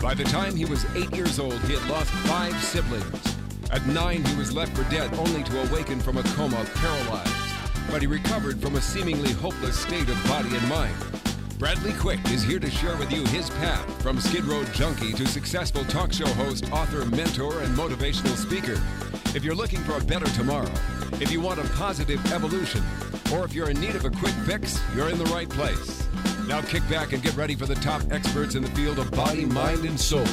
By the time he was 8 years old, he had lost 5 siblings. At 9, he was left for dead, only to awaken from a coma paralyzed. But he recovered from a seemingly hopeless state of body and mind. Bradley Quick is here to share with you his path from Skid Row junkie to successful talk show host, author, mentor, and motivational speaker. If you're looking for a better tomorrow, if you want a positive evolution, or if you're in need of a quick fix, you're in the right place. Now kick back and get ready for the top experts in the field of body, mind, and soul.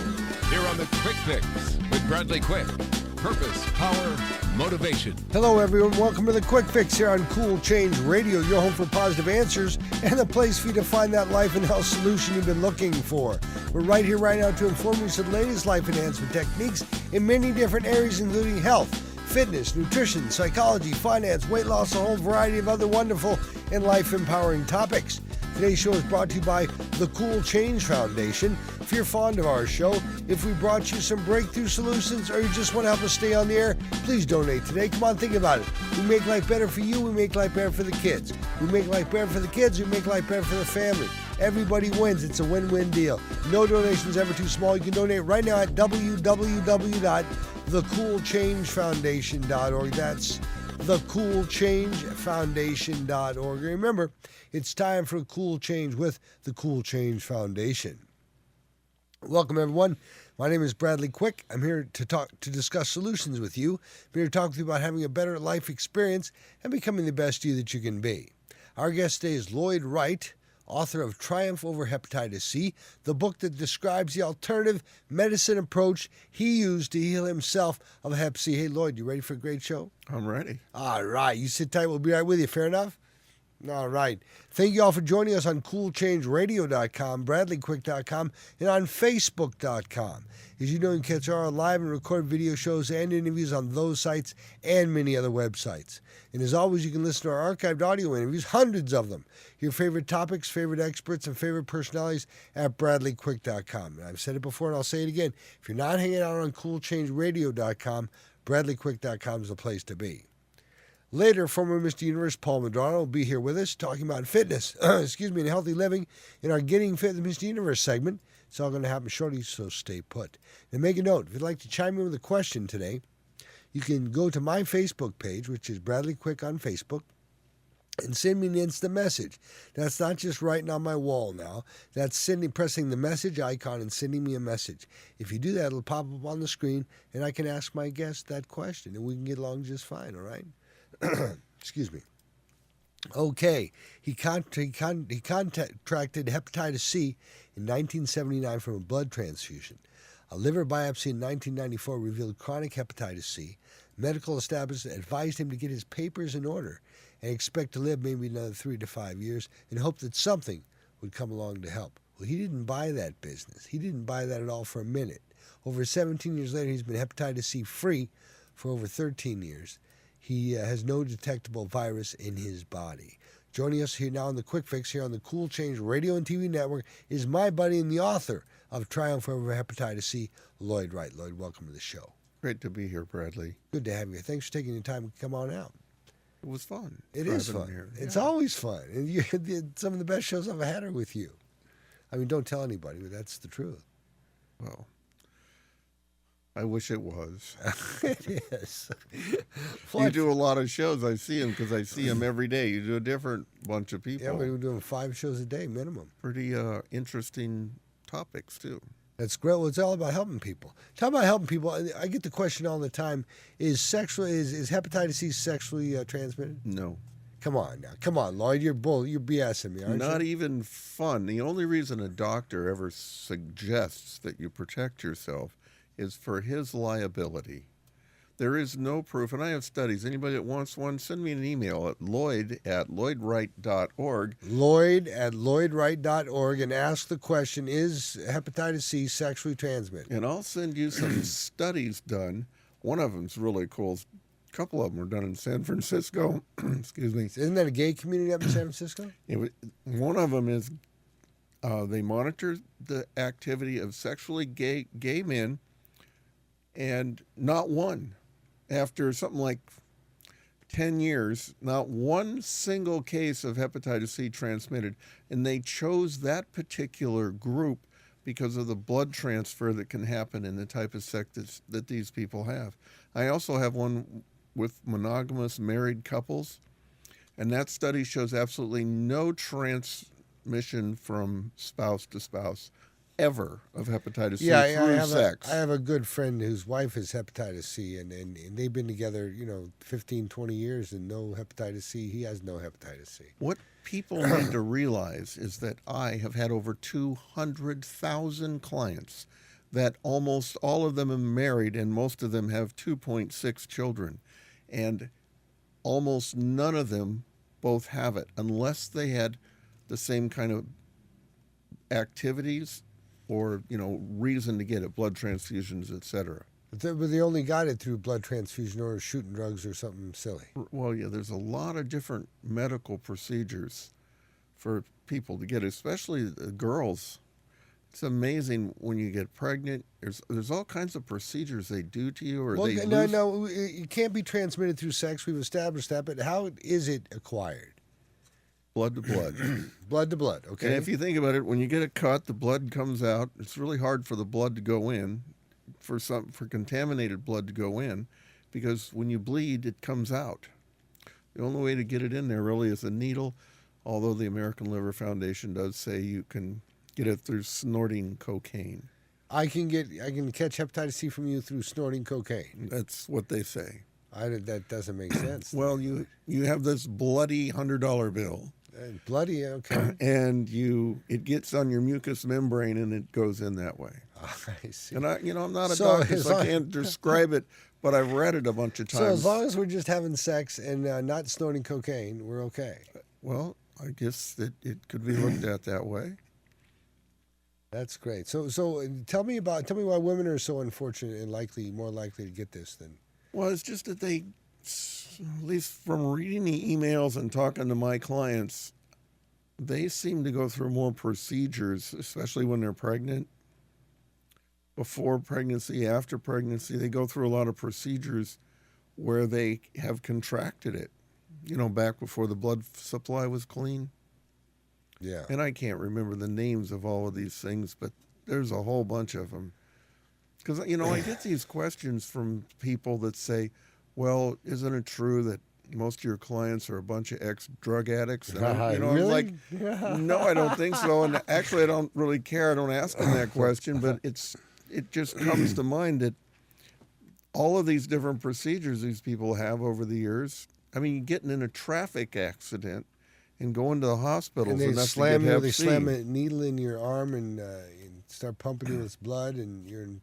Here on the Quick Fix with Bradley Quick. Purpose, power, motivation. Hello, everyone. Welcome to the Quick Fix here on Cool Change Radio, your home for positive answers and the place for you to find that life and health solution you've been looking for. We're right here right now to inform you of the latest life enhancement techniques in many different areas, including health, fitness, nutrition, psychology, finance, weight loss, a whole variety of other wonderful and life-empowering topics. Today's show is brought to you by the Cool Change Foundation. If you're fond of our show, if we brought you some breakthrough solutions, or you just want to help us stay on the air, please donate today. Come on, think about it. We make life better for you. We make life better for the kids. We make life better for the kids. We make life better for the family. Everybody wins. It's a win-win deal. No donation's ever too small. You can donate right now at www.thecoolchangefoundation.org. That's thecoolchangefoundation.org. Remember, it's time for Cool Change with the Cool Change Foundation. Welcome, everyone. My name is Bradley Quick. I'm here to discuss solutions with you. I'm here to talk with you about having a better life experience and becoming the best you that you can be. Our guest today is Lloyd Wright, author of Triumph Over Hepatitis C, the book that describes the alternative medicine approach he used to heal himself of Hep C. Hey, Lloyd, you ready for a great show? I'm ready. All right. You sit tight. We'll be right with you. Fair enough? All right. Thank you all for joining us on CoolChangeRadio.com, BradleyQuick.com, and on Facebook.com. As you know, you can catch our live and recorded video shows and interviews on those sites and many other websites. And as always, you can listen to our archived audio interviews, hundreds of them. Your favorite topics, favorite experts, and favorite personalities at BradleyQuick.com. And I've said it before and I'll say it again. If you're not hanging out on CoolChangeRadio.com, BradleyQuick.com is the place to be. Later, former Mr. Universe Paul Madrano will be here with us talking about fitness, and healthy living in our Getting Fit with Mr. Universe segment. It's all going to happen shortly, so stay put. And make a note, if you'd like to chime in with a question today, you can go to my Facebook page, which is Bradley Quick on Facebook, and send me an instant message. That's not just writing on my wall now. That's pressing the message icon and sending me a message. If you do that, it'll pop up on the screen, and I can ask my guest that question, and we can get along just fine, all right? Excuse me. Okay, he contracted hepatitis C in 1979 from a blood transfusion. A liver biopsy in 1994 revealed chronic hepatitis C. Medical establishment advised him to get his papers in order and expect to live maybe another 3 to 5 years and hope that something would come along to help. Well, he didn't buy that business. He didn't buy that at all for a minute. Over 17 years later, he's been hepatitis C free for over 13 years. He has no detectable virus in his body. Joining us here now on the Quick Fix here on the Cool Change Radio and TV Network is my buddy and the author of Triumph Over Hepatitis C, Lloyd Wright. Lloyd, welcome to the show. Great to be here, Bradley. Good to have you. Thanks for taking the time to come on out. It was fun. It is fun. Here. It's always fun. And you did some of the best shows I've had are with you. I mean, don't tell anybody, but that's the truth. Well, I wish it was. It is. You do a lot of shows. I see them because I see them every day. You do a different bunch of people. Yeah, we're doing 5 shows a day minimum. Pretty interesting topics, too. That's great. Well, it's all about helping people. Talk about helping people. I get the question all the time: is hepatitis C sexually transmitted? No. Come on now. Come on, Lloyd. You're BSing me, aren't you? Not even fun. The only reason a doctor ever suggests that you protect yourself is for his liability. There is no proof, and I have studies. Anybody that wants one, send me an email at lloyd@lloydwright.org. Lloyd@lloydwright.org, and ask the question, is hepatitis C sexually transmitted? And I'll send you some studies done. One of them's really cool. A couple of them were done in San Francisco. Excuse me. Isn't that a gay community up in San Francisco? One of them is they monitor the activity of sexually gay men, and not one, after something like 10 years, not one single case of hepatitis C transmitted. And they chose that particular group because of the blood transfer that can happen in the type of sex that these people have. I also have one with monogamous married couples, and that study shows absolutely no transmission from spouse to spouse ever of hepatitis C through sex. I have a good friend whose wife has hepatitis C, and they've been together, 15, 20 years and no hepatitis C. He has no hepatitis C. What people need to realize is that I have had over 200,000 clients that almost all of them are married, and most of them have 2.6 children. And almost none of them both have it unless they had the same kind of activities or, reason to get it, blood transfusions, etc. But they only got it through blood transfusion or shooting drugs or something silly. Well, yeah, there's a lot of different medical procedures for people to get it, especially the girls. It's amazing when you get pregnant. There's all kinds of procedures they do to you, or they lose. No, it can't be transmitted through sex. We've established that, but how is it acquired? Blood to blood. Blood to blood, okay. And if you think about it, when you get a cut, the blood comes out. It's really hard for the blood to go in, for contaminated blood to go in, because when you bleed, it comes out. The only way to get it in there really is a needle, although the American Liver Foundation does say you can get it through snorting cocaine. I can catch hepatitis C from you through snorting cocaine. That's what they say. That doesn't make sense. Well, you have this bloody $100 bill. Bloody, okay. And it gets on your mucous membrane and it goes in that way. I see. And I'm not a doctor, so I can't describe it, but I've read it a bunch of times. So as long as we're just having sex and not snorting cocaine, we're okay. Well, I guess that it could be looked at that way. That's great. So tell me why women are so unfortunate and more likely to get this than. Well, it's just that they, at least from reading the emails and talking to my clients, they seem to go through more procedures, especially when they're pregnant. Before pregnancy, after pregnancy, they go through a lot of procedures where they have contracted it, back before the blood supply was clean. Yeah. And I can't remember the names of all of these things, but there's a whole bunch of them. Because, I get these questions from people that say, well, isn't it true that most of your clients are a bunch of ex-drug addicts? And really? I'm like, no, I don't think so. And actually, I don't really care. I don't ask them that question, but it just comes to mind that all of these different procedures these people have over the years, getting in a traffic accident and going to the hospitals and that's to get Hep they C. slam a needle in your arm and start pumping you with blood, and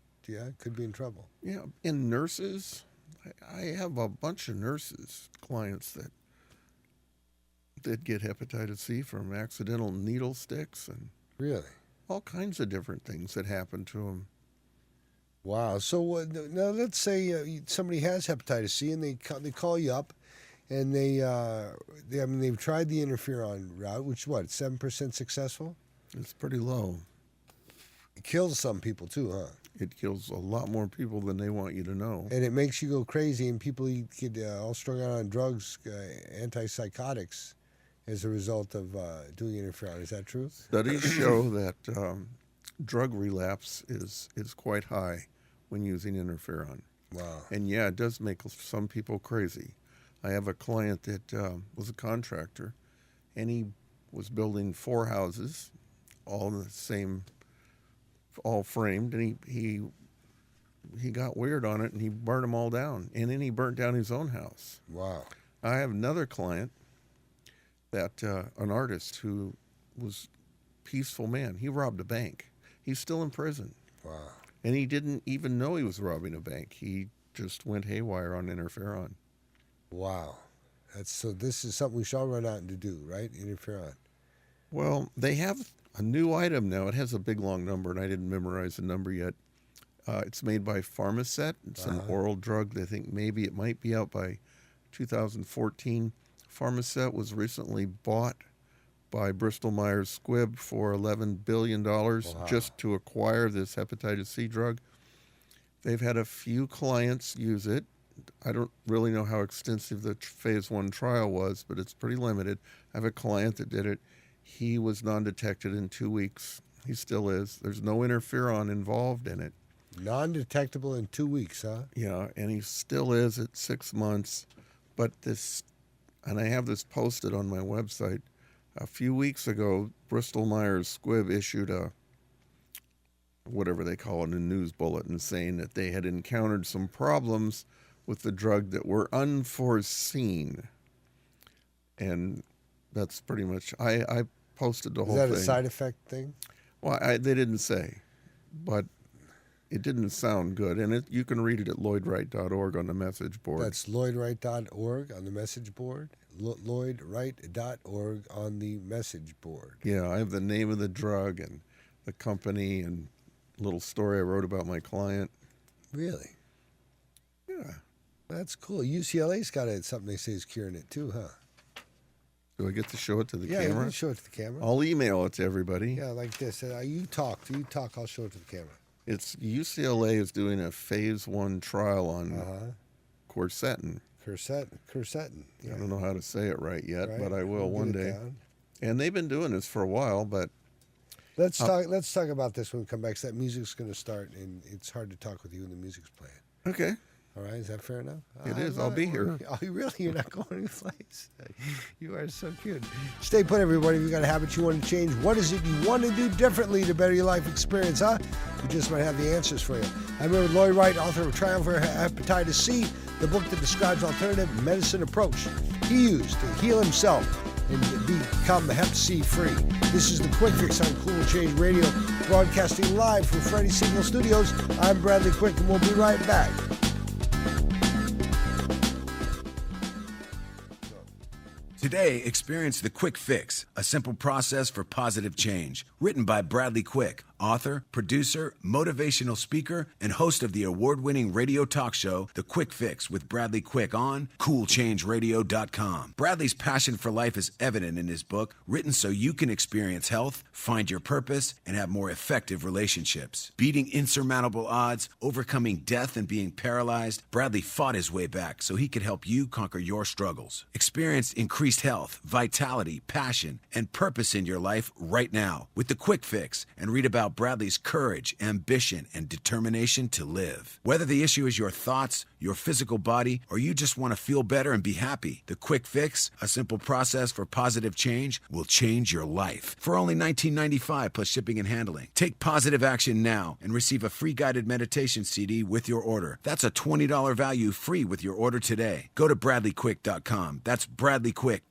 could be in trouble. Yeah, and nurses, I have a bunch of clients that get hepatitis C from accidental needle sticks and really all kinds of different things that happen to them. Wow. So now let's say somebody has hepatitis C and they call you up, and they've tried the interferon route, which 7% successful? It's pretty low. It kills some people too, huh? It kills a lot more people than they want you to know. And it makes you go crazy, and people get all strung out on drugs, antipsychotics, as a result of doing interferon. Is that true? Studies show that drug relapse is quite high when using interferon. Wow. And yeah, it does make some people crazy. I have a client that was a contractor, and he was building 4 houses, all in the same, all framed, and he got weird on it, and he burned them all down, and then he burnt down his own house. Wow. I have another client that an artist who was a peaceful man. He robbed a bank. He's still in prison. Wow. And he didn't even know he was robbing a bank. He just went haywire on interferon. Wow. So this is something we shall run out and do, right? Interferon. Well, they have a new item now. It has a big, long number, and I didn't memorize the number yet. It's made by Pharmacet. It's an oral drug. They think maybe it might be out by 2014. Pharmacet was recently bought by Bristol Myers Squibb for $11 billion just to acquire this hepatitis C drug. They've had a few clients use it. I don't really know how extensive the phase 1 trial was, but it's pretty limited. I have a client that did it. He was non-detected in 2 weeks, He still is. There's no interferon involved in it. Non-detectable in 2 weeks, huh? Yeah, and he still is at 6 months. But this, and I have this posted on my website, a few weeks ago, Bristol-Myers Squibb issued a, whatever they call it, a news bulletin saying that they had encountered some problems with the drug that were unforeseen. And that's pretty much, I posted the whole thing. Is that a side effect thing? Well, they didn't say, but it didn't sound good. And you can read it at lloydwright.org on the message board. That's lloydwright.org on the message board. lloydwright.org on the message board. Yeah, I have the name of the drug and the company and a little story I wrote about my client. Really? Yeah. That's cool. UCLA's got something they say is curing it too, huh? Do I get to show it to the Yeah, you camera? can show it to the camera. I'll email it to everybody. Yeah, like this. You talk, I'll show it to the camera. It's UCLA is doing a phase 1 trial on quercetin. Quercetin. Yeah. I don't know how to say it right yet, Right. but I will We'll one get it day. down. And they've been doing this for a while, but Let's talk about this when we come back. 'Cause that music's going to start, and it's hard to talk with you when the music's playing. okay. All right, is that fair enough? It is. I'll be here. Oh, really? You're not going anyplace? You are so cute. Stay put, everybody. If you've got a habit you want to change, what is it you want to do differently to better your life experience, huh? We just might have the answers for you. I'm here with Lloyd Wright, author of Triumph for Hepatitis C, the book that describes alternative medicine approach he used to heal himself and become Hep C free. This is the Quick Fix on Cool Change Radio, broadcasting live from Freddie Signal Studios. I'm Bradley Quick, and we'll be right back. Today, experience the Quick Fix, a simple process for positive change. Written by Bradley Quick, author, producer, motivational speaker, and host of the award-winning radio talk show, The Quick Fix with Bradley Quick on CoolChangeRadio.com. Bradley's passion for life is evident in his book, written so you can experience health, find your purpose, and have more effective relationships. Beating insurmountable odds, overcoming death, and being paralyzed, Bradley fought his way back so he could help you conquer your struggles. Experience increased health, vitality, passion, and purpose in your life right now with The Quick Fix, and read about Bradley's courage, ambition, and determination to live. Whether the issue is your thoughts, your physical body, or you just want to feel better and be happy, The Quick Fix, a simple process for positive change, will change your life. For only $19.95 plus shipping and handling. Take positive action now and receive a free guided meditation CD with your order. That's a $20 value free with your order today. Go to BradleyQuick.com. That's BradleyQuick.com.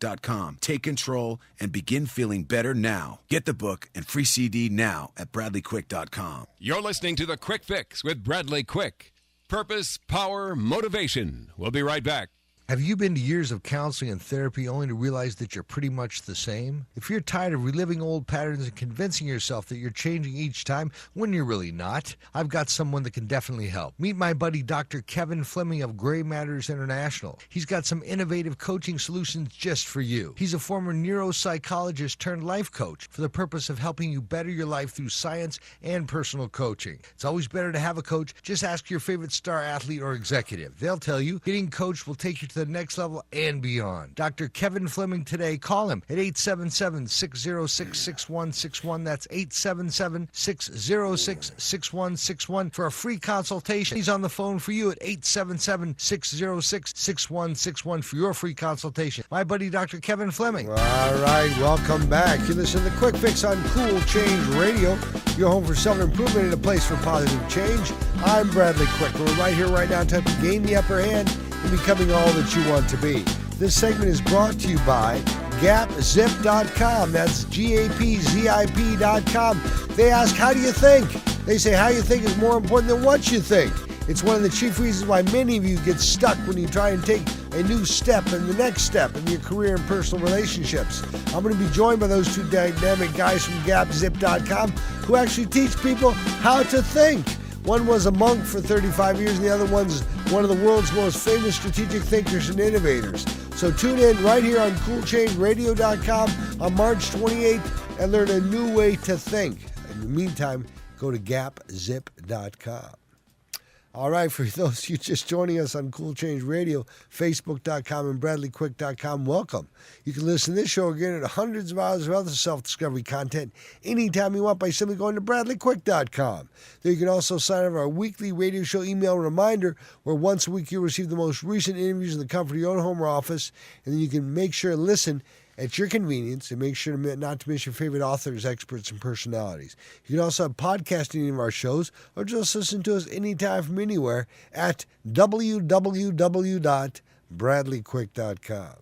Take control and begin feeling better now. Get the book and free CD now at BradleyQuick.com. You're listening to The Quick Fix with Bradley Quick. Purpose, power, motivation. We'll be right back. Have you been to years of counseling and therapy only to realize that you're pretty much the same? If you're tired of reliving old patterns and convincing yourself that you're changing each time when you're really not, I've got someone that can definitely help. Meet my buddy Dr. Kevin Fleming of Gray Matters International. He's got some innovative coaching solutions just for you. He's a former neuropsychologist turned life coach for the purpose of helping you better your life through science and personal coaching. It's always better to have a coach. Just ask your favorite star athlete or executive. They'll tell you getting coached will take you to the next level and beyond. Dr. Kevin Fleming today. Call him at 877-606-6161. That's 877-606-6161 for a free consultation. He's on the phone for you at 877-606-6161 for your free consultation. My buddy, Dr. Kevin Fleming. All right, welcome back. You listen to the Quick Fix on Cool Change Radio, your home for self-improvement and a place for positive change. I'm Bradley Quick. We're right here, right now, time to gain the upper hand and becoming all that you want to be. This segment is brought to you by GapZip.com. That's GAPZIP.com. They ask, how do you think? They say how you think is more important than what you think. It's one of the chief reasons why many of you get stuck when you try and take a new step and the next step in your career and personal relationships. I'm going to be joined by those two dynamic guys from GapZip.com who actually teach people how to think. One was a monk for 35 years, and the other one's one of the world's most famous strategic thinkers and innovators. So tune in right here on CoolChangeRadio.com on March 28th and learn a new way to think. In the meantime, go to GapZip.com. All right, for those of you just joining us on Cool Change Radio, Facebook.com and BradleyQuick.com, welcome. You can listen to this show again and hundreds of hours of other self-discovery content anytime you want by simply going to BradleyQuick.com. There you can also sign up for our weekly radio show email reminder where once a week you'll receive the most recent interviews in the comfort of your own home or office, and then you can make sure to listen at your convenience, and make sure not to miss your favorite authors, experts, and personalities. You can also podcast any of our shows, or just listen to us anytime from anywhere at www.bradleyquick.com.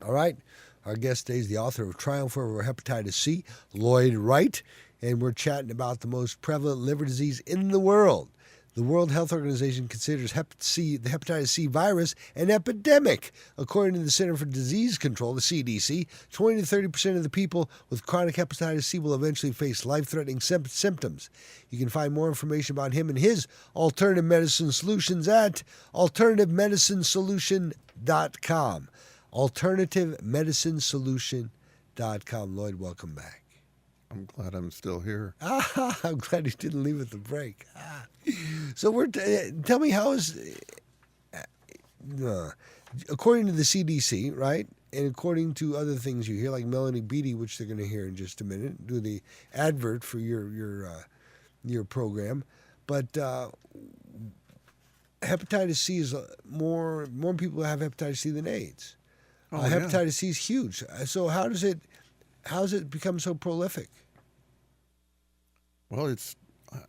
All right, our guest today is the author of Triumph Over Hepatitis C, Lloyd Wright, and we're chatting about the most prevalent liver disease in the world. The World Health Organization considers the hepatitis C virus an epidemic. According to the Center for Disease Control, the CDC, 20 to 30% of the people with chronic hepatitis C will eventually face life-threatening symptoms. You can find more information about him and his alternative medicine solutions at AlternativeMedicineSolution.com. AlternativeMedicineSolution.com. Lloyd, welcome back. I'm glad I'm still here. I'm glad you didn't leave at the break. So tell me, how is, according to the CDC, right, and according to other things you hear, like Melanie Beattie, which they're going to hear in just a minute, do the advert for your program, but hepatitis C is more people have hepatitis C than AIDS. Hepatitis C is huge. So how has it become so prolific? Well,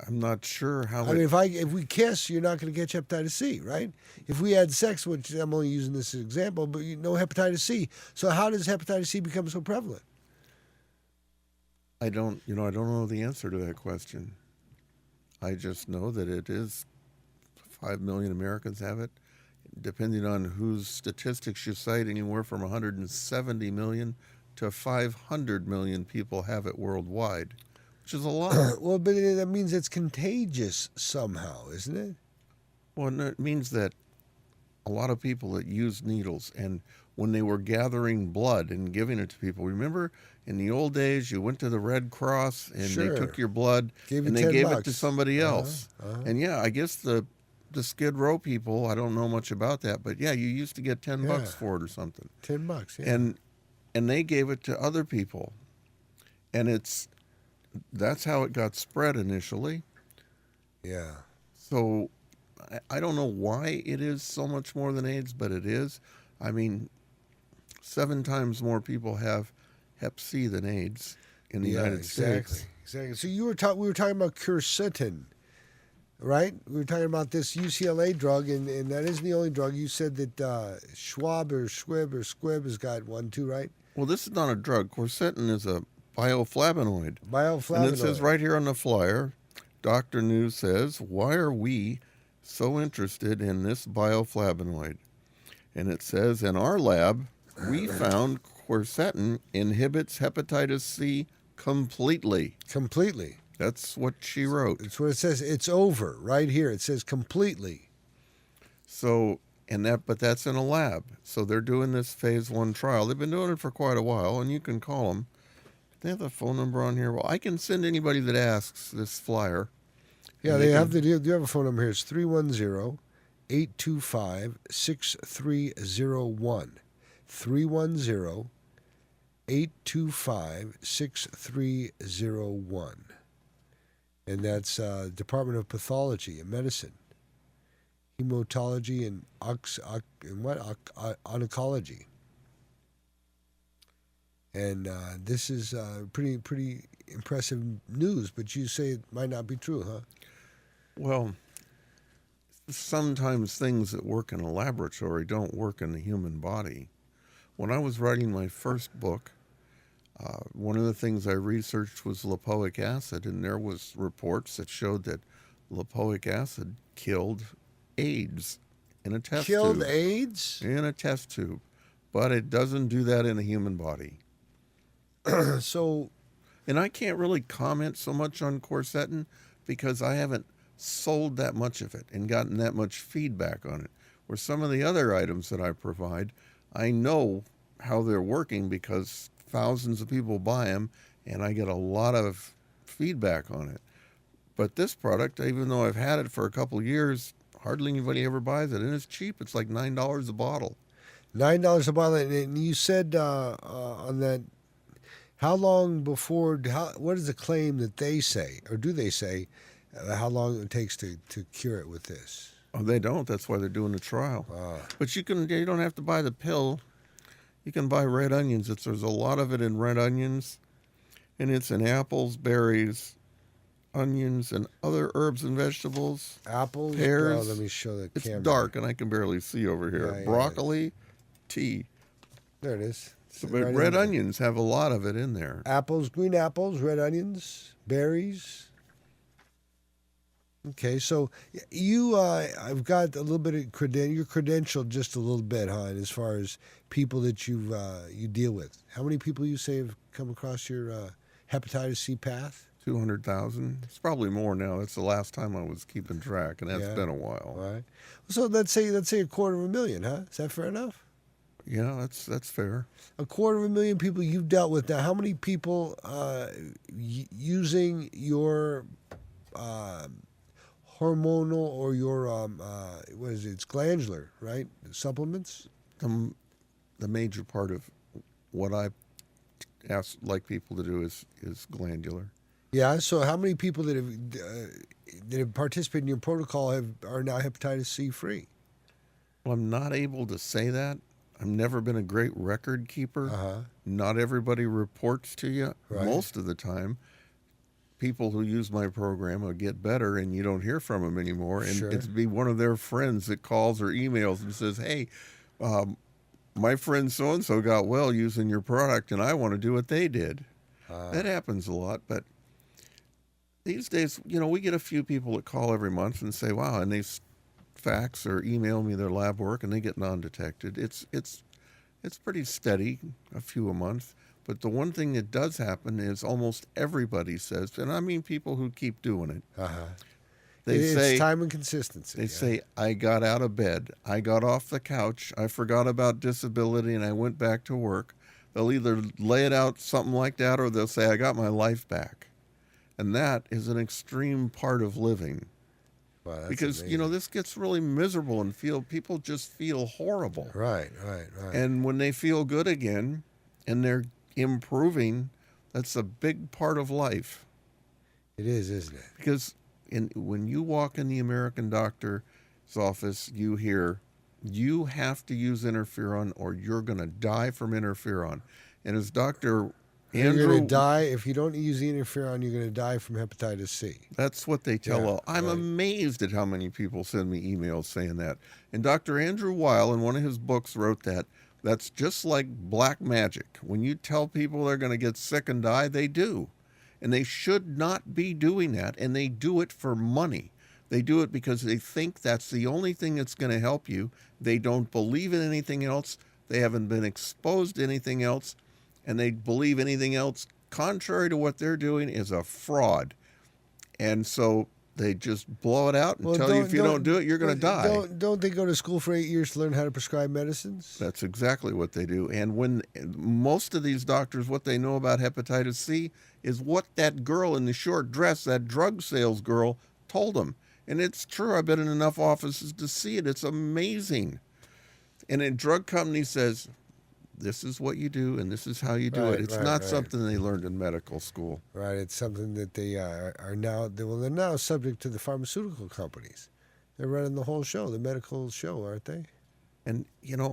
I'm not sure how. I mean, if we kiss, you're not going to catch hepatitis C, right? If we had sex, which I'm only using this as an example, but hepatitis C. So how does hepatitis C become so prevalent? I don't know the answer to that question. I just know that it is 5 million Americans have it. Depending on whose statistics you cite, anywhere from 170 million to 500 million people have it worldwide, which is a lot. Well, but that means it's contagious somehow, isn't it? Well, it means that a lot of people that use needles, and when they were gathering blood and giving it to people, remember in the old days you went to the Red Cross and Sure. they took your blood and they gave it to somebody else. And yeah, I guess the Skid Row people, I don't know much about that, but yeah, you used to get $10 for it or something. $10, yeah. And they gave it to other people, and that's how it got spread initially. Yeah. So I don't know why it is so much more than AIDS, but it is. I mean, 7 times more people have Hep C than AIDS in the United States. Exactly. So we were talking about quercetin, right? We were talking about this UCLA drug, and that isn't the only drug. You said that Schwab or Squibb has got one too, right? Well, this is not a drug. Quercetin is a bioflavonoid. And it says right here on the flyer, Dr. News says, why are we so interested in this bioflavonoid? And it says, in our lab, we found quercetin inhibits hepatitis C completely. Completely. That's what she wrote. It's what it says. It's over right here. It says completely. So, but that's in a lab. So they're doing this phase 1 trial. They've been doing it for quite a while, and you can call them. They have the phone number on here. Well, I can send anybody that asks this flyer. Yeah, they have the. Do you have a phone number here? It's 310-825-6301. 310-825-6301. And that's Department of Pathology and Medicine, Hematology, and Oncology. And this is pretty impressive news, but you say it might not be true, huh? Well, sometimes things that work in a laboratory don't work in the human body. When I was writing my first book, one of the things I researched was lipoic acid, and there was reports that showed that lipoic acid killed AIDS in a test tube. Killed AIDS? In a test tube. But it doesn't do that in a human body. So... And I can't really comment so much on quercetin because I haven't sold that much of it and gotten that much feedback on it. Where some of the other items that I provide, I know how they're working because thousands of people buy them, and I get a lot of feedback on it. But this product, even though I've had it for a couple of years, hardly anybody ever buys it, and it's cheap. It's like $9 a bottle. $9 a bottle, and you said on that, how long before? What is the claim that they say, or do they say, how long it takes to cure it with this? Oh, they don't. That's why they're doing a trial. But you don't have to buy the pill. You can buy red onions. There's a lot of it in red onions, and it's in apples, berries, onions, and other herbs and vegetables. Apples, pears. Oh, let me show the It's camera. dark, and I can barely see over here. Yeah, Broccoli, tea. There it is. But Right red in there. onions have a lot of it in there. Apples, green apples, red onions, berries. Okay, so I've got a little bit of you're credentialed just a little bit, huh? As far as people that you deal with, how many people you say have come across your hepatitis C path? 200,000. It's probably more now. That's the last time I was keeping track, and that's been a while. All right. So let's say 250,000, huh? Is that fair enough? Yeah, that's fair. 250,000 people you've dealt with. Now, how many people using your hormonal or your what is it? It's glandular, right? Supplements. The major part of what I like people to do is glandular. Yeah. So, how many people that have participated in your protocol are now hepatitis C free? Well, I'm not able to say that. I've never been a great record keeper. Not everybody reports to you. Right. Most of the time, people who use my program will get better, and you don't hear from them anymore. And Sure. it's be one of their friends that calls or emails and says, "Hey, my friend so and so got well using your product, and I want to do what they did." That happens a lot, but these days, we get a few people that call every month and say, "Wow," and they fax or email me their lab work, and they get non-detected. It's pretty steady, a few a month. But the one thing that does happen is almost everybody says, and I mean people who keep doing it. It's time and consistency. They say, "I got out of bed, I got off the couch, I forgot about disability, and I went back to work." They'll either lay it out something like that, or they'll say, "I got my life back." And that is an extreme part of living. Wow, that's because amazing. this gets really miserable, and people just feel horrible. Right. And when they feel good again and they're improving, that's a big part of life. It is, isn't it? Because when you walk in the American doctor's office, you hear, "You have to use interferon or you're going to die from interferon." And as Dr. You're Andrew, going to die if you don't use the interferon. You're going to die from hepatitis C. that's what they tell Yeah, all. I'm right. amazed at how many people send me emails saying that. And Dr. Andrew Weil, in one of his books, wrote that that's just like black magic. When you tell people they're going to get sick and die, they do. And they should not be doing that. And they do it for money. They do it because they think that's the only thing that's going to help you. They don't believe in anything else. They haven't been exposed to anything else. And they believe anything else contrary to what they're doing is a fraud. And so they just blow it out and tell you if you don't do it, you're going to die. Don't they go to school for 8 years to learn how to prescribe medicines? That's exactly what they do. And when most of these doctors, what they know about hepatitis C is what that girl in the short dress, that drug sales girl, told them. And it's true. I've been in enough offices to see it. It's amazing. And a drug company says, "This is what you do, and this is how you do it." It's not something they learned in medical school. Right. It's something that they are now. They're now subject to the pharmaceutical companies. They're running the whole show, the medical show, aren't they? And,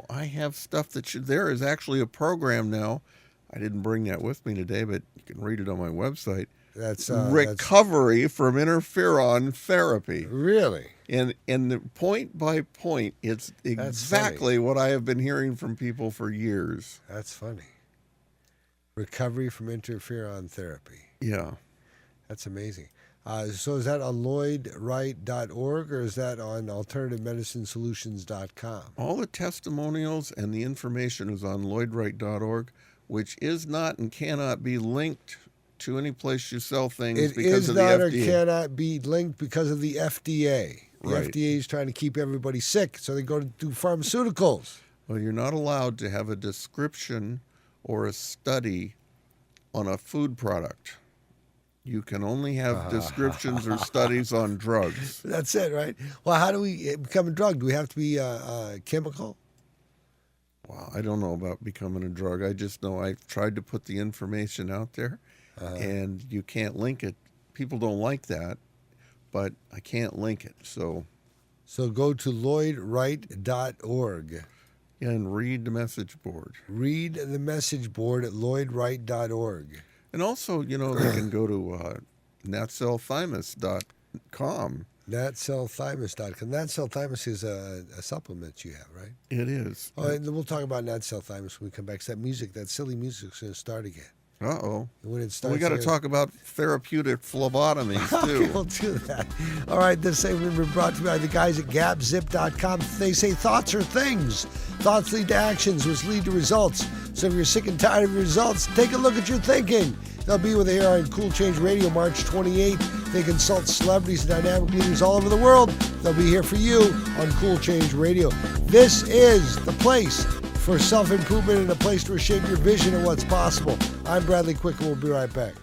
I have stuff there is actually a program now. I didn't bring that with me today, but you can read it on my website. That's Recovery from interferon therapy. Really. And the point by point, it's exactly what I have been hearing from people for years. That's funny. Recovery from interferon therapy. Yeah. That's amazing. So is that on LloydWright.org or is that on AlternativeMedicineSolutions.com? All the testimonials and the information is on LloydWright.org, which is not and cannot be linked to any place you sell things because of the FDA. It is not or cannot be linked because of the FDA. The Right. FDA is trying to keep everybody sick, so they go to do pharmaceuticals. Well, you're not allowed to have a description or a study on a food product. You can only have descriptions or studies on drugs. That's it, right? Well, how do we become a drug? Do we have to be chemical? Well, I don't know about becoming a drug. I just know I've tried to put the information out there, and you can't link it. People don't like that, but I can't link it. So go to lloydwright.org. And read the message board. Read the message board at lloydwright.org. And also, they can go to natcellthymus.com. natcellthymus.com. Natcellthymus is a supplement you have, right? It is. Oh, and we'll talk about natcellthymus when we come back. 'Cause that silly music's going to start again. Uh-oh. When it starts, We got to talk about therapeutic phlebotomies, too. Okay, we'll do that. All right, this segment has been brought to you by the guys at gapzip.com. They say thoughts are things. Thoughts lead to actions, which lead to results. So if you're sick and tired of your results, take a look at your thinking. They'll be with here on Cool Change Radio March 28th. They consult celebrities and dynamic leaders all over the world. They'll be here for you on Cool Change Radio. This is the place for self-improvement and a place to reshape your vision of what's possible. I'm Bradley Quick, and we'll be right back.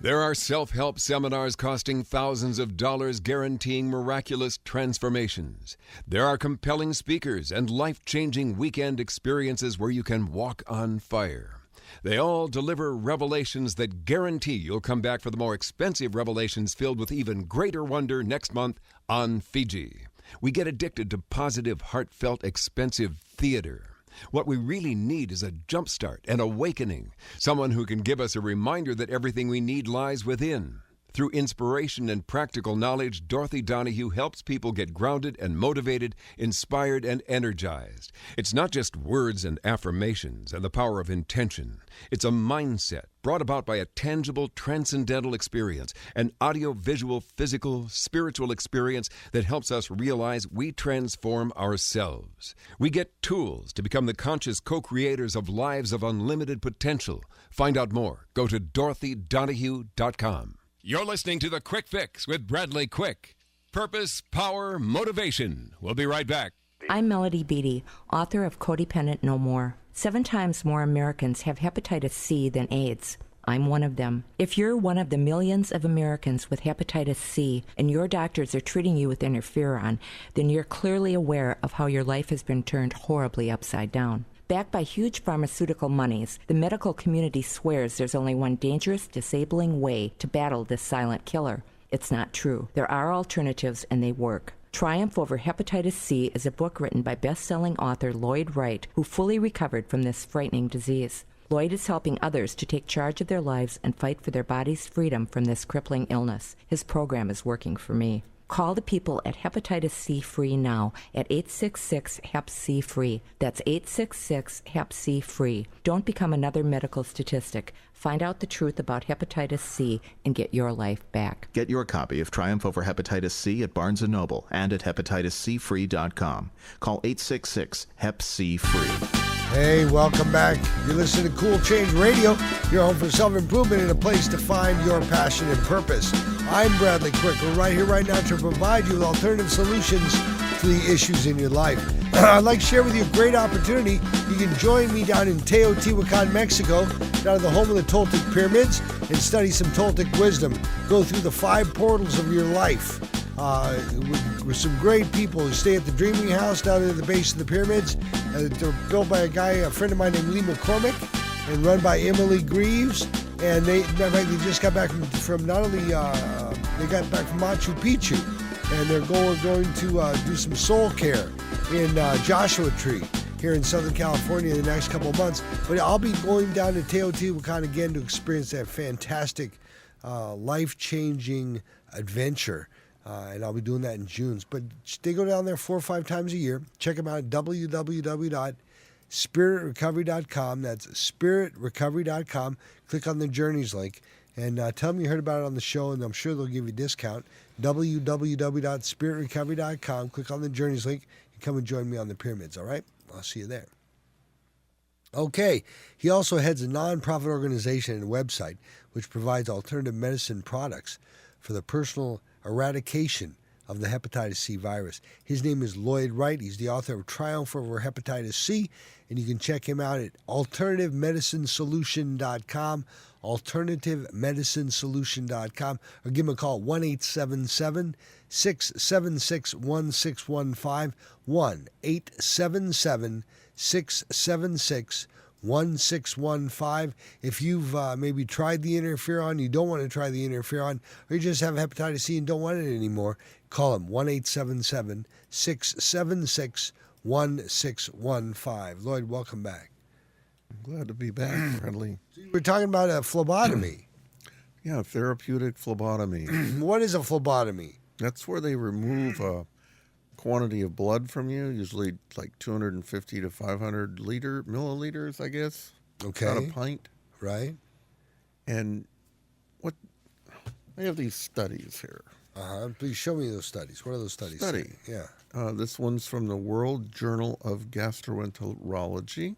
There are self-help seminars costing thousands of dollars guaranteeing miraculous transformations. There are compelling speakers and life-changing weekend experiences where you can walk on fire. They all deliver revelations that guarantee you'll come back for the more expensive revelations filled with even greater wonder next month on Fiji. We get addicted to positive, heartfelt, expensive theater. What we really need is a jumpstart, an awakening, someone who can give us a reminder that everything we need lies within. Through inspiration and practical knowledge, Dorothy Donahue helps people get grounded and motivated, inspired and energized. It's not just words and affirmations and the power of intention. It's a mindset brought about by a tangible, transcendental experience, an audio-visual, physical, spiritual experience that helps us realize we transform ourselves. We get tools to become the conscious co-creators of lives of unlimited potential. Find out more. Go to DorothyDonahue.com. You're listening to The Quick Fix with Bradley Quick. Purpose, power, motivation. We'll be right back. I'm Melody Beattie, author of Codependent No More. 7 times more Americans have hepatitis C than AIDS. I'm one of them. If you're one of the millions of Americans with hepatitis C and your doctors are treating you with interferon, then you're clearly aware of how your life has been turned horribly upside down. Backed by huge pharmaceutical monies, the medical community swears there's only one dangerous, disabling way to battle this silent killer. It's not true. There are alternatives, and they work. Triumph Over Hepatitis C is a book written by best-selling author Lloyd Wright, who fully recovered from this frightening disease. Lloyd is helping others to take charge of their lives and fight for their body's freedom from this crippling illness. His program is working for me. Call the people at Hepatitis C Free now at 866-HEP-C-FREE. That's 866-HEP-C-FREE. Don't become another medical statistic. Find out the truth about hepatitis C and get your life back. Get your copy of Triumph Over Hepatitis C at Barnes & Noble and at hepatitiscfree.com. Call 866-HEP-C-FREE. Hey, welcome back. You're listening to Cool Change Radio, your home for self-improvement and a place to find your passion and purpose. I'm Bradley Quick. We're right here right now to provide you with alternative solutions to the issues in your life. I'd like to share with you a great opportunity. You can join me down in Teotihuacan, Mexico, down at the home of the Toltec pyramids, and study some Toltec wisdom. Go through the 5 portals of your life. With some great people who stay at the Dreaming House down at the base of the pyramids. They're built by a friend of mine named Lee McCormick, and run by Emily Greaves. And they just got back from not only they got back from Machu Picchu, and they're going to do some soul care in Joshua Tree here in Southern California in the next couple of months. But I'll be going down to Teotihuacan again to experience that fantastic, life-changing adventure. And I'll be doing that in June. But they go down there 4 or 5 times a year. Check them out at www.spiritrecovery.com. That's spiritrecovery.com. Click on the Journeys link and tell them you heard about it on the show, and I'm sure they'll give you a discount. www.spiritrecovery.com. Click on the Journeys link and come and join me on the pyramids, all right? I'll see you there. Okay. He also heads a nonprofit organization and website which provides alternative medicine products for the personal eradication of the hepatitis C virus. His name is Lloyd Wright. He's the author of Triumph Over Hepatitis C, and you can check him out at AlternativeMedicineSolution.com, AlternativeMedicineSolution.com, or give him a call, 1-877-676-1615, 1-877-676-1615. If you've maybe tried the interferon, you don't want to try the interferon, or you just have hepatitis C and don't want it anymore, call him, 1-877-676-1615. Lloyd, welcome back. I'm glad to be back, Bradley. We're talking about a phlebotomy. Yeah, therapeutic phlebotomy. What is a phlebotomy? That's where they remove a quantity of blood from you, usually like 250 to 500 milliliters, I guess. Okay. About a pint. Right. And what they have these studies here. Please show me those studies. What are those studies? Study. Saying? Yeah. This one's from the World Journal of Gastroenterology.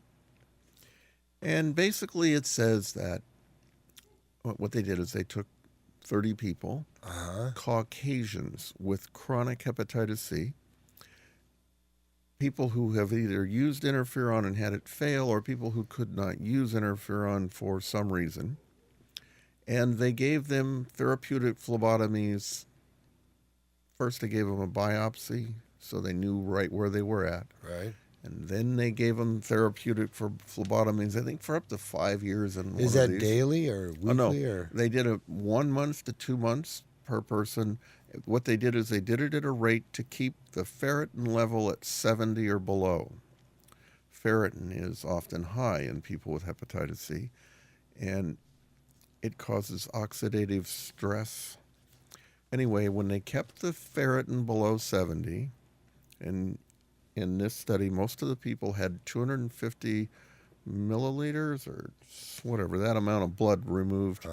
And basically it says that what they did is they took 30 people, Caucasians with chronic hepatitis C, people who have either used interferon and had it fail, or people who could not use interferon for some reason. And they gave them therapeutic phlebotomies. First, they gave them a biopsy, so they knew right where they were at. Right. And then they gave them therapeutic for phlebotomies, I think, for up to 5 years. And is that daily or weekly? No, or? They did it 1 month to 2 months per person. What they did is they did it at a rate to keep the ferritin level at 70 or below. Ferritin is often high in people with hepatitis C, and it causes oxidative stress. Anyway, when they kept the ferritin below 70, and in this study, most of the people had 250 milliliters or whatever, that amount of blood removed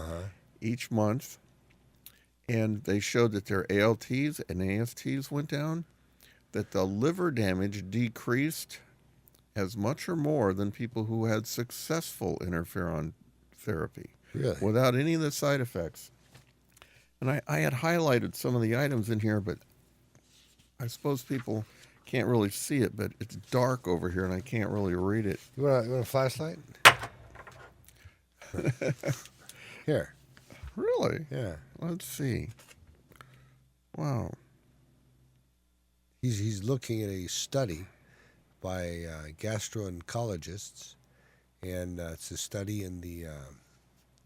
each month. And they showed that their ALTs and ASTs went down, that the liver damage decreased as much or more than people who had successful interferon therapy. Really? Without any of the side effects. And I had highlighted some of the items in here, but I suppose people can't really see it, but it's dark over here and I can't really read it. You want a flashlight? Here. Really? Yeah. Let's see. Wow. He's looking at a study by gastroenterologists, and it's a study in the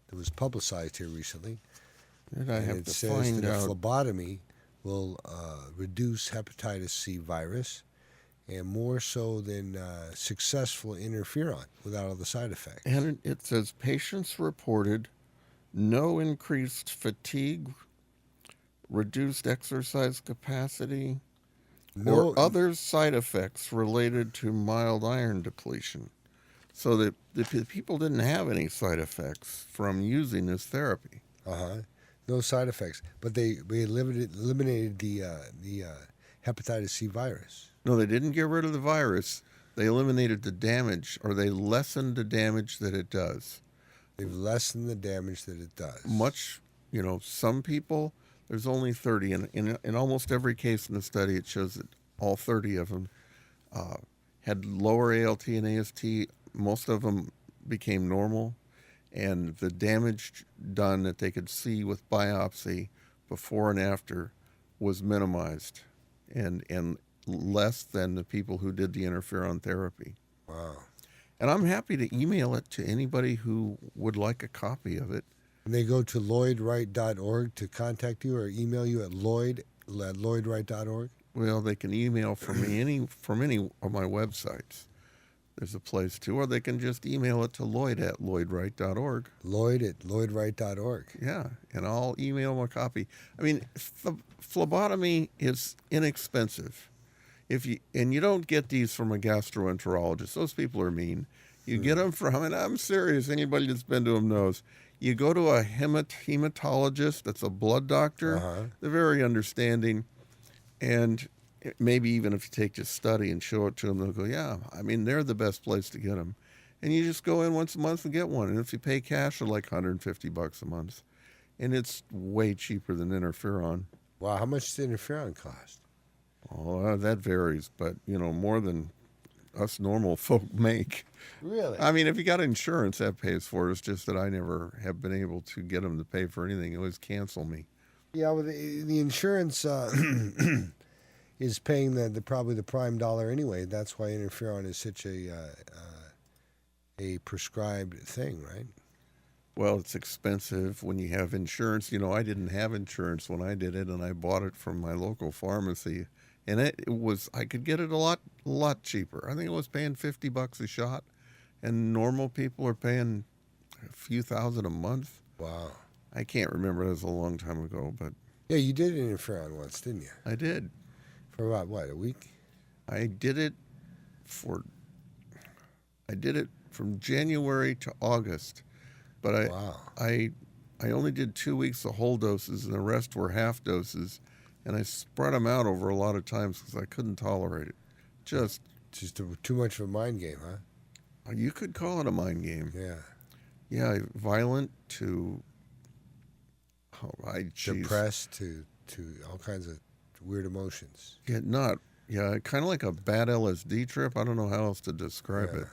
that was publicized here recently. And I have it to says find that a out. phlebotomy will reduce hepatitis C virus, and more so than successful interferon without all the side effects. And it says patients reported no increased fatigue, reduced exercise capacity, or other side effects related to mild iron depletion. So that the people didn't have any side effects from using this therapy. No side effects, but they eliminated the hepatitis C virus. No, they didn't get rid of the virus. They eliminated the damage, or they lessened the damage that it does. They've lessened the damage that it does. Some people, there's only 30. And in almost every case in the study, it shows that all 30 of them had lower ALT and AST. Most of them became normal. And the damage done that they could see with biopsy before and after was minimized and less than the people who did the interferon therapy. Wow. And I'm happy to email it to anybody who would like a copy of it. And they go to lloydwright.org to contact you, or email you at lloydwright.org? Well, they can email from me from any of my websites. There's a place to, or they can just email it to lloyd@lloydwright.org. Lloyd@lloydwright.org. Yeah, and I'll email them a copy. I mean, phlebotomy is inexpensive. And you don't get these from a gastroenterologist. Those people are mean. You get them from, and I'm serious, anybody that's been to them knows. You go to a hematologist, that's a blood doctor. They're very understanding. And maybe even if you take this study and show it to them, they'll go, yeah, I mean, they're the best place to get them. And you just go in once a month and get one. And if you pay cash, they're like $150 a month. And it's way cheaper than interferon. Wow, how much does interferon cost? Oh, that varies, but more than us normal folk make. Really? I mean, if you got insurance, that pays for it. It's just that I never have been able to get them to pay for anything. They always cancel me. Yeah, well, the insurance is paying probably the prime dollar anyway. That's why interferon is such a prescribed thing, right? Well, it's expensive when you have insurance. I didn't have insurance when I did it, and I bought it from my local pharmacy, and I could get it a lot cheaper. I think I was paying $50 a shot, and normal people are paying a few thousand a month. Wow. I can't remember. It was a long time ago, but Yeah, you did interferon once, didn't you? I did. For about, what, a week? I did it from January to August, but Wow. I only did 2 weeks of whole doses, and the rest were half doses, and I spread them out over a lot of times because I couldn't tolerate it. Just too much of a mind game, huh? You could call it a mind game. Yeah. Yeah, violent to Depressed to all kinds of weird emotions. Yeah, kind of like a bad LSD trip. I don't know how else to describe Yeah. it.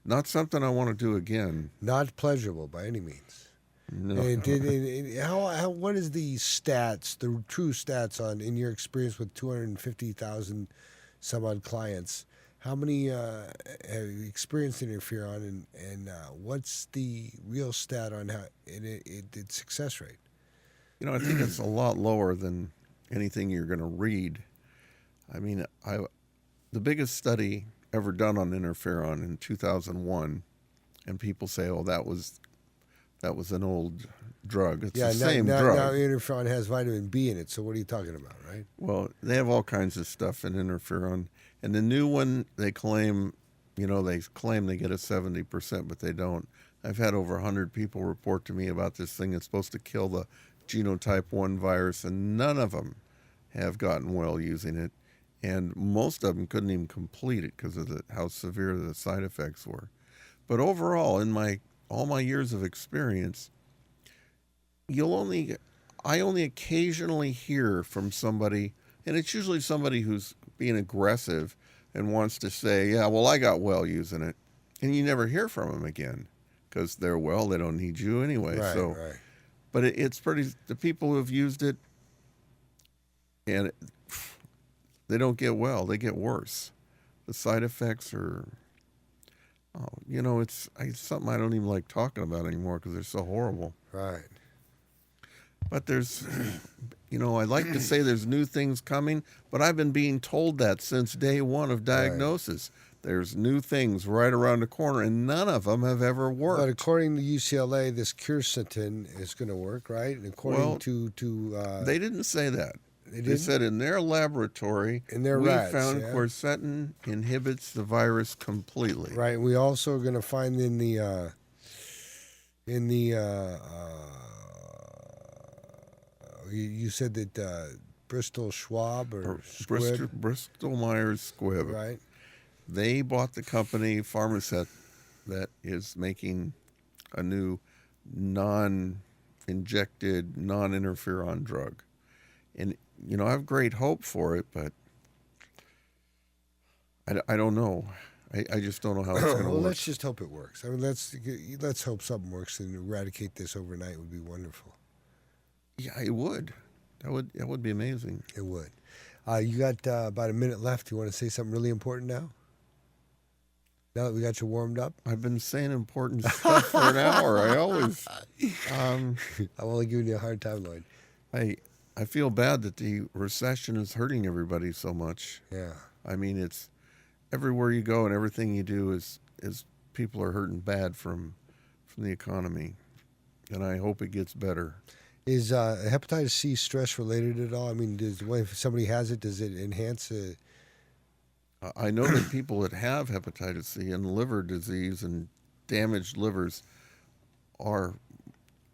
Not something I want to do again. Not pleasurable by any means. No. What is the stats, the true stats in your experience with 250,000 some odd clients? How many have experienced interferon, and what's the real stat on how its success rate? I think it's a lot lower than anything you're going to read. I mean, the biggest study ever done on interferon in 2001, and people say, "Oh, that was an old drug." It's the same drug. Now interferon has vitamin B in it, so what are you talking about, right? Well, they have all kinds of stuff in interferon, and the new one they claim they get a 70%, but they don't. I've had over 100 people report to me about this thing. It's supposed to kill the genotype 1 virus, and none of them have gotten well using it. And most of them couldn't even complete it because of how severe the side effects were. But overall, in all my years of experience, I only occasionally hear from somebody, and it's usually somebody who's being aggressive and wants to say, "Yeah, well, I got well using it," and you never hear from them again because they don't need you anyway. Right. But it's the people who have used it, and they don't get well; they get worse. The side effects are, it's something I don't even like talking about anymore because they're so horrible. Right. But there's, I like to say there's new things coming, but I've been being told that since day one of diagnosis. Right. There's new things right around the corner, and none of them have ever worked. But according to UCLA, this quercetin is going to work, right? And according to they didn't say that. They said in their laboratory, we found quercetin inhibits the virus completely. Right. We also are going to find in the you said that Bristol Schwab or Squibb? Bristol Myers Squibb. Right. They bought the company Pharmacet that is making a new non-injected, non-interferon drug. And, I have great hope for it, but I don't know. I just don't know how it's going to work. Let's just hope it works. I mean, let's hope something works and eradicate this overnight would be wonderful. Yeah, it would. That would be amazing. It would. You got about a minute left. You want to say something really important now? Now that we got you warmed up? I've been saying important stuff for an hour. I always... I'm only giving you a hard time, Lloyd. I feel bad that the recession is hurting everybody so much. Yeah. I mean, it's everywhere you go and everything you do is people are hurting bad from the economy. And I hope it gets better. Is hepatitis C stress related at all? I mean, if somebody has it, does it enhance it? I know that people that have hepatitis C and liver disease and damaged livers are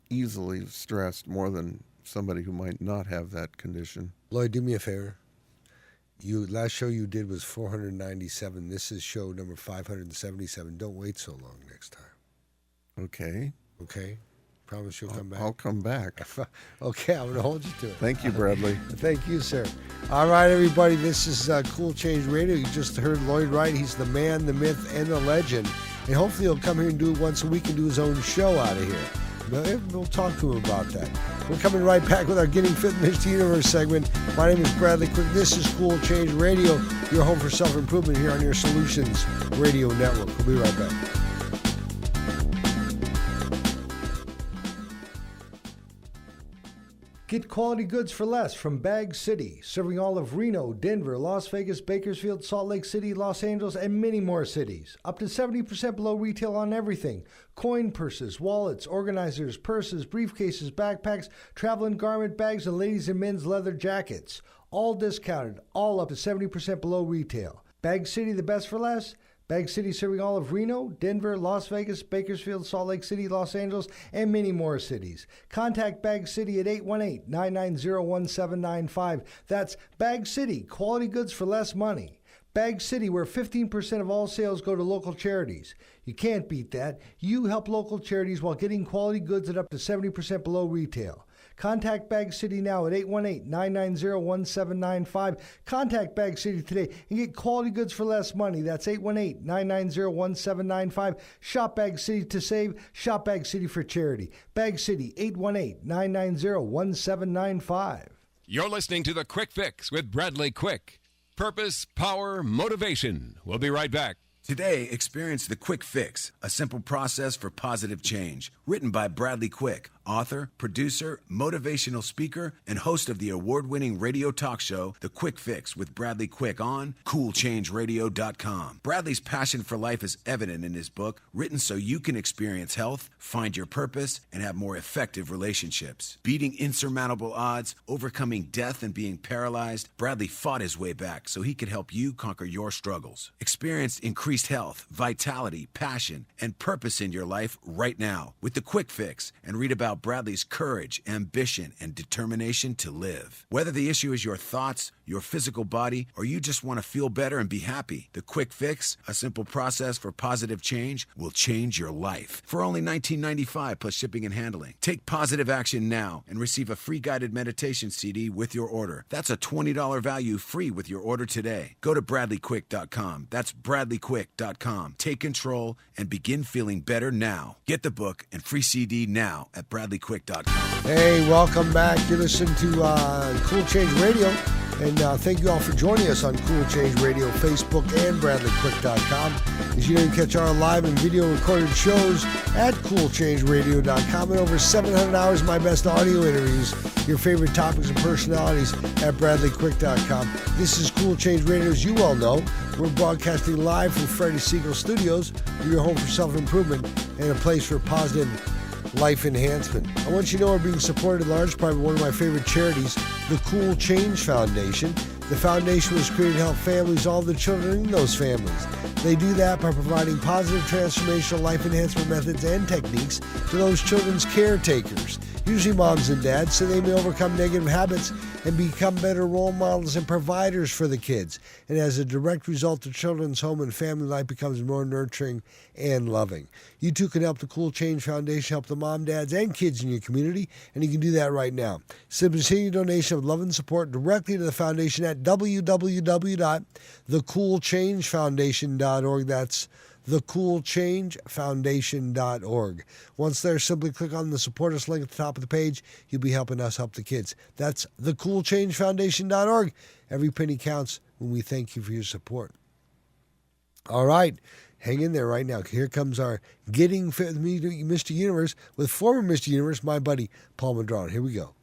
easily stressed more than somebody who might not have that condition. Lloyd, do me a favor. Last show you did was 497. This is show number 577. Don't wait so long next time. Okay. Okay? Promise you'll come back. I'll come back. Okay, I'm going to hold you to it. Thank you, Bradley. Thank you, sir. All right, everybody, this is Cool Change Radio. You just heard Lloyd Wright. He's the man, the myth, and the legend. And hopefully he'll come here and do it once a week and do his own show out of here. We'll talk to him about that. We're coming right back with our Getting Fit Mr. Universe segment. My name is Bradley Quick. This is Cool Change Radio, your home for self-improvement here on your Solutions Radio Network. We'll be right back. Get quality goods for less from Bag City, serving all of Reno, Denver, Las Vegas, Bakersfield, Salt Lake City, Los Angeles, and many more cities. Up to 70% below retail on everything. Coin purses, wallets, organizers, purses, briefcases, backpacks, traveling garment bags, and ladies and men's leather jackets. All discounted, all up to 70% below retail. Bag City, the best for less? Bag City serving all of Reno, Denver, Las Vegas, Bakersfield, Salt Lake City, Los Angeles, and many more cities. Contact Bag City at 818-990-1795. That's Bag City, quality goods for less money. Bag City, where 15% of all sales go to local charities. You can't beat that. You help local charities while getting quality goods at up to 70% below retail. Contact Bag City now at 818-990-1795. Contact Bag City today and get quality goods for less money. That's 818-990-1795. Shop Bag City to save. Shop Bag City for charity. Bag City, 818-990-1795. You're listening to The Quick Fix with Bradley Quick. Purpose, power, motivation. We'll be right back. Today, experience The Quick Fix, a simple process for positive change. Written by Bradley Quick, author, producer, motivational speaker, and host of the award-winning radio talk show, The Quick Fix with Bradley Quick on CoolChangeRadio.com. Bradley's passion for life is evident in his book, written so you can experience health, find your purpose, and have more effective relationships. Beating insurmountable odds, overcoming death, and being paralyzed, Bradley fought his way back so he could help you conquer your struggles. Experience increased health, vitality, passion, and purpose in your life right now with The Quick Fix, and read about Bradley's courage, ambition, and determination to live. Whether the issue is your thoughts, your physical body, or you just want to feel better and be happy, The Quick Fix, a simple process for positive change, will change your life. For only $19.95 plus shipping and handling. Take positive action now and receive a free guided meditation CD with your order. That's a $20 value free with your order today. Go to BradleyQuick.com. That's BradleyQuick.com. Take control and begin feeling better now. Get the book and free CD now at BradleyQuick.com. Hey, welcome back. You're listening to Cool Change Radio, and thank you all for joining us on Cool Change Radio, Facebook, and BradleyQuick.com. As you know, you can catch our live and video recorded shows at CoolChangeRadio.com, and over 700 hours of my best audio interviews, your favorite topics and personalities at BradleyQuick.com. This is Cool Change Radio, as you all know. We're broadcasting live from Freddie Siegel Studios, your home for self-improvement and a place for positive life enhancement. I want you to know we're being supported in large part by one of my favorite charities, the Cool Change Foundation. The foundation was created to help families, all the children in those families. They do that by providing positive transformational life enhancement methods and techniques to those children's caretakers, usually moms and dads, so they may overcome negative habits and become better role models and providers for the kids. And as a direct result, the children's home and family life becomes more nurturing and loving. You too can help the Cool Change Foundation help the mom, dads, and kids in your community, and you can do that right now. Simply send your donation of love and support directly to the foundation at www.thecoolchangefoundation.org. That's thecoolchangefoundation.org. Once there, simply click on the Support Us link at the top of the page. You'll be helping us help the kids. That's thecoolchangefoundation.org. Every penny counts when we thank you for your support. All right, hang in there right now. Here comes our Getting Fit with Mr. Universe with former Mr. Universe, my buddy Paul Madrano. Here we go.